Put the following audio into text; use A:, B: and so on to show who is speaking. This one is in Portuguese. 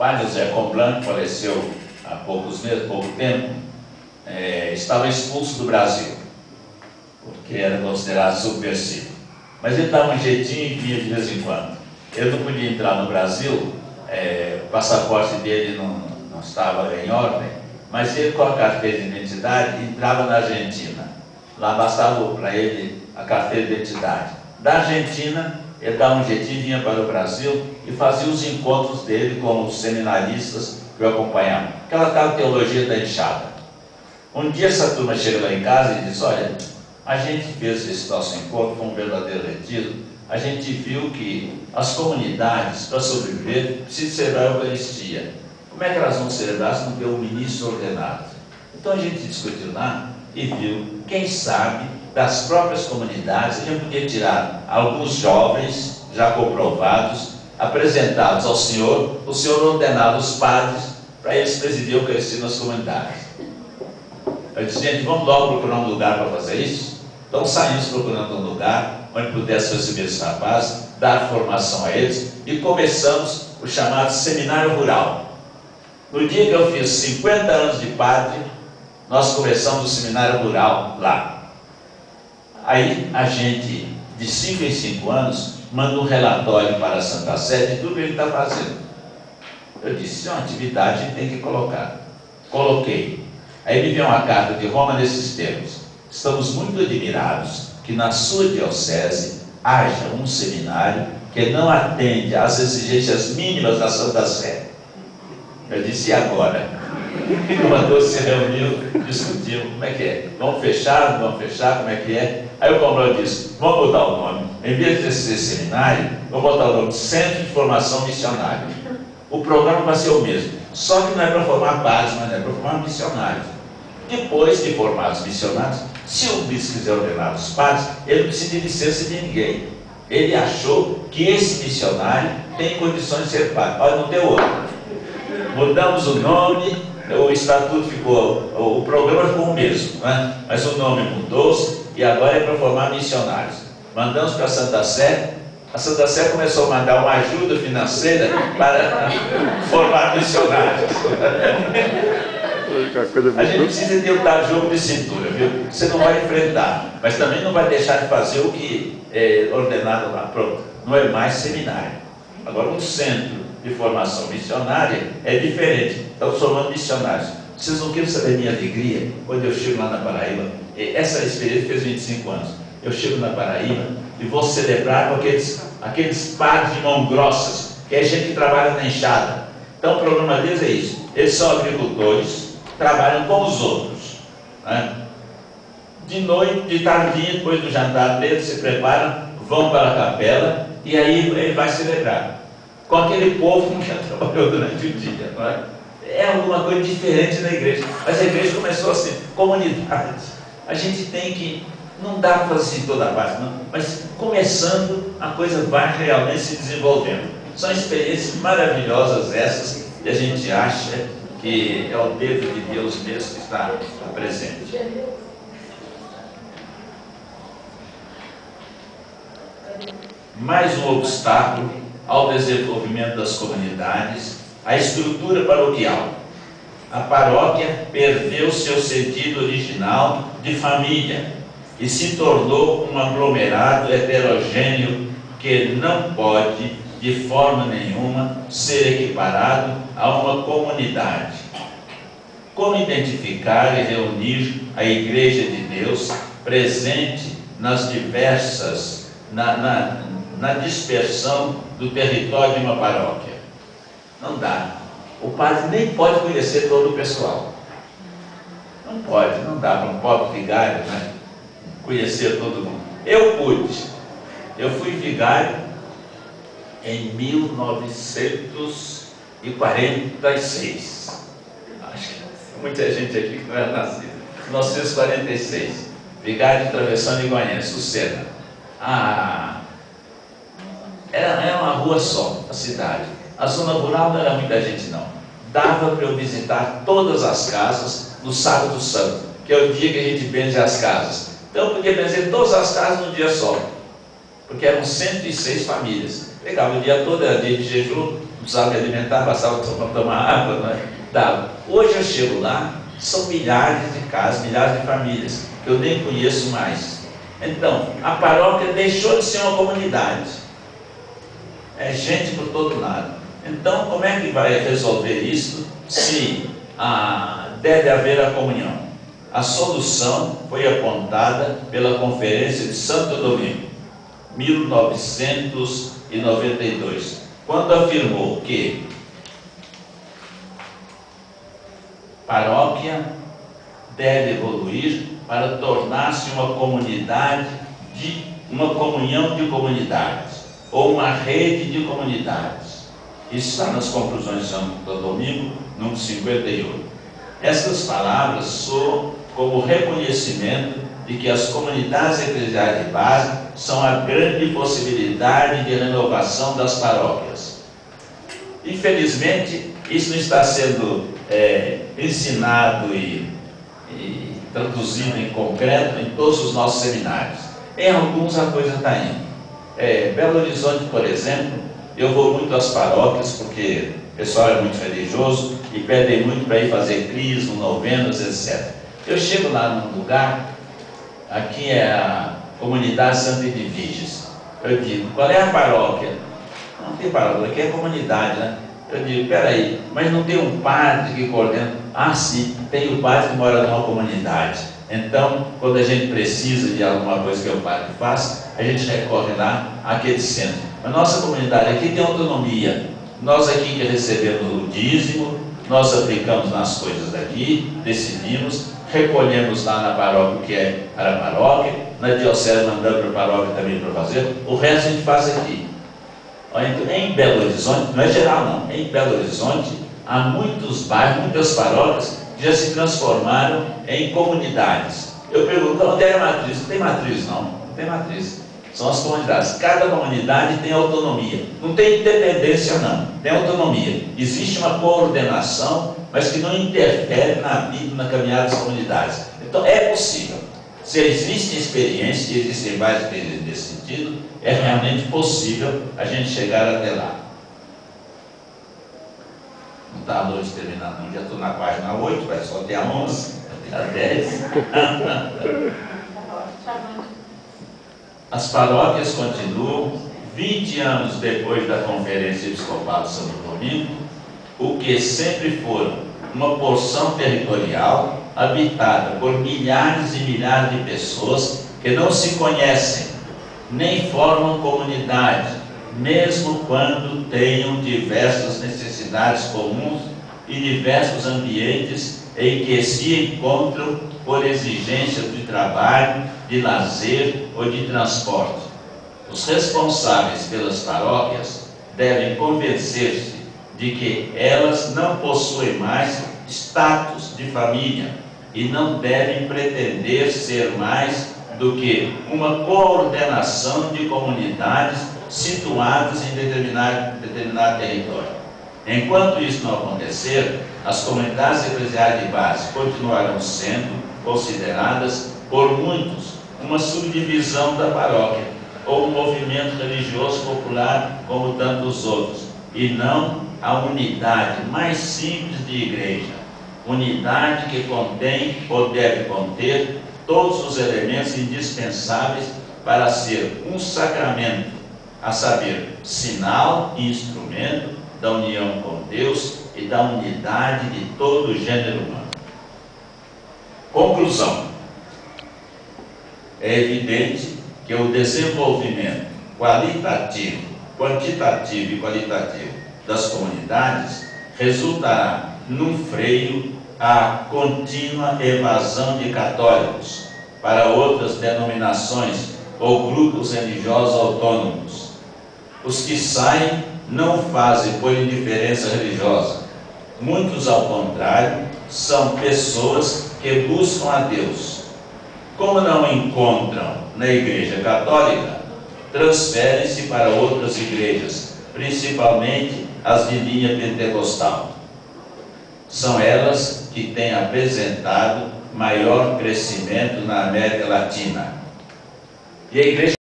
A: padre José Comblan, que faleceu há pouco tempo, estava expulso do Brasil, porque era considerado subversivo. Mas ele dava um jeitinho e vinha de vez em quando. Ele não podia entrar no Brasil, o passaporte dele não estava em ordem, mas ele, com a carteira de identidade, entrava na Argentina. Lá bastava para ele a carteira de identidade. Da Argentina, ele dava um jeitinho, vinha para o Brasil e fazia os encontros dele com os seminaristas que o acompanhavam. Aquela tal teologia da enxada. Um dia essa turma chega lá em casa e diz: olha, a gente fez esse nosso encontro, foi um verdadeiro retiro. A gente viu que as comunidades, para sobreviver, precisam celebrar a Eucaristia. Como é que elas vão celebrar se não tem um ministro ordenado? Então a gente discutiu lá e viu, quem sabe, das próprias comunidades, a gente podia tirar alguns jovens já comprovados, apresentados ao Senhor, o Senhor ordenava os padres para eles presidirem a Eucaristia nas comunidades. Eu disse: gente, vamos logo procurar um lugar para fazer isso? Então saímos procurando um lugar onde pudesse receber os rapazes, dar formação a eles, e começamos o chamado Seminário Rural. No dia que eu fiz 50 anos de padre, nós começamos o Seminário Rural lá. Aí a gente, de 5 em 5 anos, manda um relatório para a Santa Sé de tudo que ele está fazendo. Eu disse: é uma atividade que a gente tem que colocar. Coloquei. Aí me veio uma carta de Roma nesses termos: estamos muito admirados que na sua diocese haja um seminário que não atende às exigências mínimas da Santa Sé. Eu disse: e agora? O mandou se reuniu, discutiu, como é que é? Vamos fechar, não vamos fechar, como é que é? Aí o Comblan disse: vamos mudar o nome. Em vez de ser seminário, vamos botar o nome de Centro de Formação Missionária. O programa vai ser o mesmo, só que não é para formar padres, mas é para formar missionários. Depois de formados missionários, se o bispo quiser ordenar os padres, ele não precisa de licença de ninguém. Ele achou que esse missionário tem condições de ser padre. Olha, não deu outro. Mudamos o nome, o estatuto ficou, o programa ficou o mesmo, né? Mas o nome mudou-se e agora é para formar missionários. Mandamos para a Santa Sé. A Santa Sé começou a mandar uma ajuda financeira para formar missionários. A gente precisa ter um jogo de cintura, viu? Você não vai enfrentar, mas também não vai deixar de fazer o que é ordenado lá. Pronto, não é mais seminário. Agora, um centro de formação missionária é diferente. Estamos formando missionários. Vocês não querem saber minha alegria quando eu chego lá na Paraíba? Essa experiência fez 25 anos. Eu chego na Paraíba e vou celebrar com aqueles padres de mão grossas, que é gente que trabalha na enxada. Então o programa deles é isso: eles são agricultores, trabalham com os outros, né? De noite, de tardinha, depois do jantar deles, se preparam, vão para a capela e aí ele vai celebrar com aquele povo que já trabalhou durante o dia, não é? É alguma coisa diferente na igreja, mas a igreja começou assim, comunidade. A gente tem que, não dá para fazer assim toda a parte, não, mas começando, a coisa vai realmente se desenvolvendo. São experiências maravilhosas essas, e a gente acha que é o dedo de Deus mesmo que está presente. Mais um obstáculo ao desenvolvimento das comunidades: a estrutura paroquial. A paróquia perdeu seu sentido original de família e se tornou um aglomerado heterogêneo que não pode, de forma nenhuma, ser equiparado a uma comunidade. Como identificar e reunir a Igreja de Deus presente nas diversas, na dispersão do território de uma paróquia? Não dá. O padre nem pode conhecer todo o pessoal. Não pode, não dá para um pobre vigário, né, conhecer todo mundo. Eu pude. Eu fui vigário em 1946. Acho que muita gente aqui que não era nascida. 1946. Vigário de Travessão de Goiânia, Sucena. Era uma rua só, a cidade. A zona rural não era muita gente, não. Dava para eu visitar todas as casas no Sábado Santo, que é o dia que a gente benze as casas. Então eu podia benzer todas as casas num dia só, porque eram 106 famílias. Pegava o dia todo, era dia de jejum, precisava me alimentar, passava para tomar água, não é? Dava. Hoje eu chego lá, são milhares de casas, milhares de famílias, que eu nem conheço mais. Então, a paróquia deixou de ser uma comunidade. É gente por todo lado. Então, como é que vai resolver isso se deve haver a comunhão? A solução foi apontada pela Conferência de Santo Domingo, 1992, quando afirmou que paróquia deve evoluir para tornar-se uma comunidade, uma comunhão de comunidades, ou uma rede de comunidades. Isso está nas conclusões de Santo Domingo, número 58. Essas palavras soam como reconhecimento de que as comunidades eclesiais de base são a grande possibilidade de renovação das paróquias. Infelizmente, isso não está sendo ensinado e traduzido em concreto em todos os nossos seminários. Em alguns a coisa está indo. Belo Horizonte, por exemplo, eu vou muito às paróquias porque o pessoal é muito religioso e pedem muito para ir fazer crisma, novenas, etc. Eu chego lá num lugar, aqui é a comunidade Santa Edviges. Eu digo, qual é a paróquia? Não tem paróquia, aqui é comunidade, né? Eu digo, peraí, mas não tem um padre que coordena? Ah, sim, tem o padre que mora numa comunidade. Então, quando a gente precisa de alguma coisa que o padre faz, a gente recorre lá àquele centro. Mas nossa comunidade aqui tem autonomia. Nós aqui que recebemos o dízimo, nós aplicamos nas coisas daqui, decidimos, recolhemos lá na paróquia o que é para a paróquia, na diocese mandamos para a paróquia também para fazer, o resto a gente faz aqui. Então, em Belo Horizonte, não é geral não, em Belo Horizonte há muitos bairros, muitas paróquias que já se transformaram em comunidades. Eu pergunto, onde é a matriz? Não tem matriz não, não tem matriz. São as comunidades. Cada comunidade tem autonomia. Não tem independência não, tem autonomia. Existe uma coordenação, mas que não interfere na vida, na caminhada das comunidades. Então é possível. Se existe experiência, e existem várias experiências nesse sentido, é realmente possível a gente chegar até lá. Não está a noite terminando, não. Já estou na página 8, vai só até a 11, até a 10. As paróquias continuam, 20 anos depois da Conferência Episcopal de Santo Domingo, o que sempre foram uma porção territorial habitada por milhares e milhares de pessoas que não se conhecem, nem formam comunidade, mesmo quando tenham diversas necessidades comuns e diversos ambientes em que se encontram por exigência de trabalho, de lazer ou de transporte. Os responsáveis pelas paróquias devem convencer-se de que elas não possuem mais status de família e não devem pretender ser mais do que uma coordenação de comunidades situadas em determinado território. Enquanto isso não acontecer, as comunidades eclesiais de base continuarão sendo consideradas por muitos uma subdivisão da paróquia ou um movimento religioso popular como tantos outros, e não a unidade mais simples de igreja, unidade que contém ou deve conter todos os elementos indispensáveis para ser um sacramento, a saber, sinal e instrumento da união com Deus e da unidade de todo o gênero humano. Conclusão. É evidente que o desenvolvimento quantitativo e qualitativo das comunidades resultará num freio à contínua evasão de católicos para outras denominações ou grupos religiosos autônomos. Os que saem não fazem por indiferença religiosa. Muitos, ao contrário, são pessoas que buscam a Deus. Como não encontram na Igreja Católica, transferem-se para outras igrejas, principalmente as de linha pentecostal. São elas que têm apresentado maior crescimento na América Latina. E a Igreja